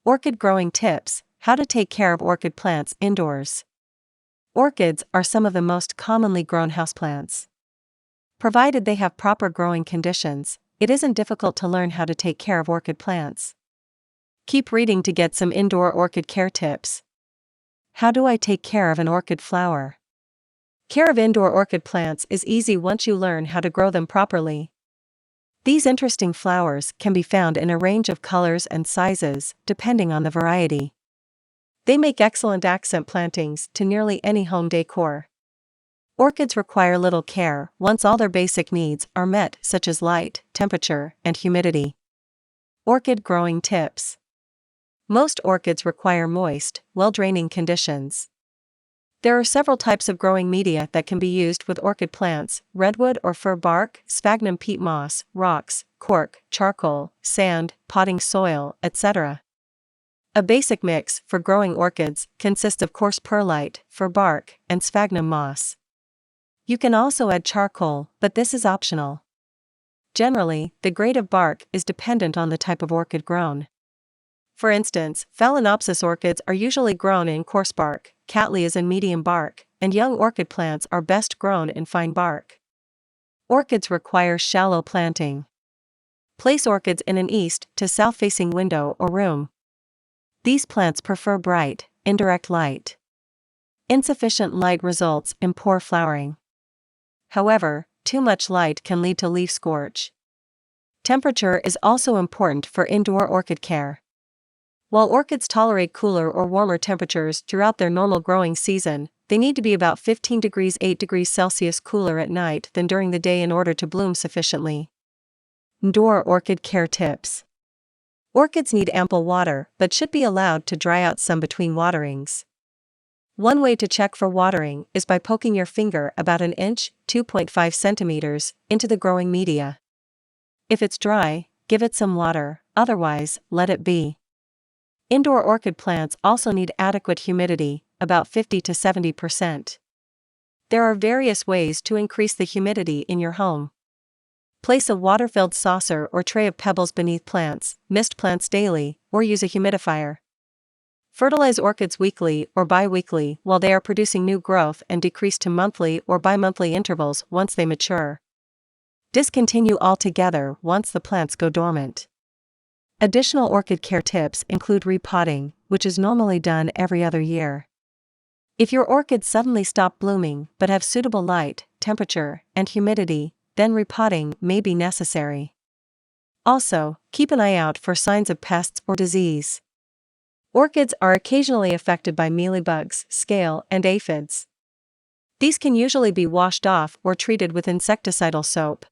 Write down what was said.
Orchid growing tips: how to take care of orchid plants indoors. Orchids are some of the most commonly grown houseplants. Provided they have proper growing conditions, it isn't difficult to learn how to take care of orchid plants. Keep reading to get some indoor orchid care tips. How do I take care of an orchid flower? Care of indoor orchid plants is easy once you learn how to grow them properly. These interesting flowers can be found in a range of colors and sizes, depending on the variety. They make excellent accent plantings to nearly any home decor. Orchids require little care once all their basic needs are met, such as light, temperature, and humidity. Orchid growing tips. Most orchids require moist, well-draining conditions. There are several types of growing media that can be used with orchid plants: redwood or fir bark, sphagnum, peat moss, rocks, cork, charcoal, sand, potting soil, etc. A basic mix for growing orchids consists of coarse perlite, fir bark, and sphagnum moss. You can also add charcoal, but this is optional. Generally, the grade of bark is dependent on the type of orchid grown. For instance, phalaenopsis orchids are usually grown in coarse bark, cattleyas in medium bark, and young orchid plants are best grown in fine bark. Orchids require shallow planting. Place orchids in an east to south-facing window or room. These plants prefer bright, indirect light. Insufficient light results in poor flowering. However, too much light can lead to leaf scorch. Temperature is also important for indoor orchid care. While orchids tolerate cooler or warmer temperatures throughout their normal growing season, they need to be about 15 degrees 8 degrees Celsius cooler at night than during the day in order to bloom sufficiently. Indoor orchid care tips. Orchids need ample water but should be allowed to dry out some between waterings. One way to check for watering is by poking your finger about an inch, 2.5 centimeters, into the growing media. If it's dry, give it some water, otherwise, let it be. Indoor orchid plants also need adequate humidity, about 50 to 70%. There are various ways to increase the humidity in your home. Place a water-filled saucer or tray of pebbles beneath plants, mist plants daily, or use a humidifier. Fertilize orchids weekly or bi-weekly while they are producing new growth, and decrease to monthly or bi-monthly intervals once they mature. Discontinue altogether once the plants go dormant. Additional orchid care tips include repotting, which is normally done every other year. If your orchids suddenly stop blooming but have suitable light, temperature, and humidity, then repotting may be necessary. Also, keep an eye out for signs of pests or disease. Orchids are occasionally affected by mealybugs, scale, and aphids. These can usually be washed off or treated with insecticidal soap.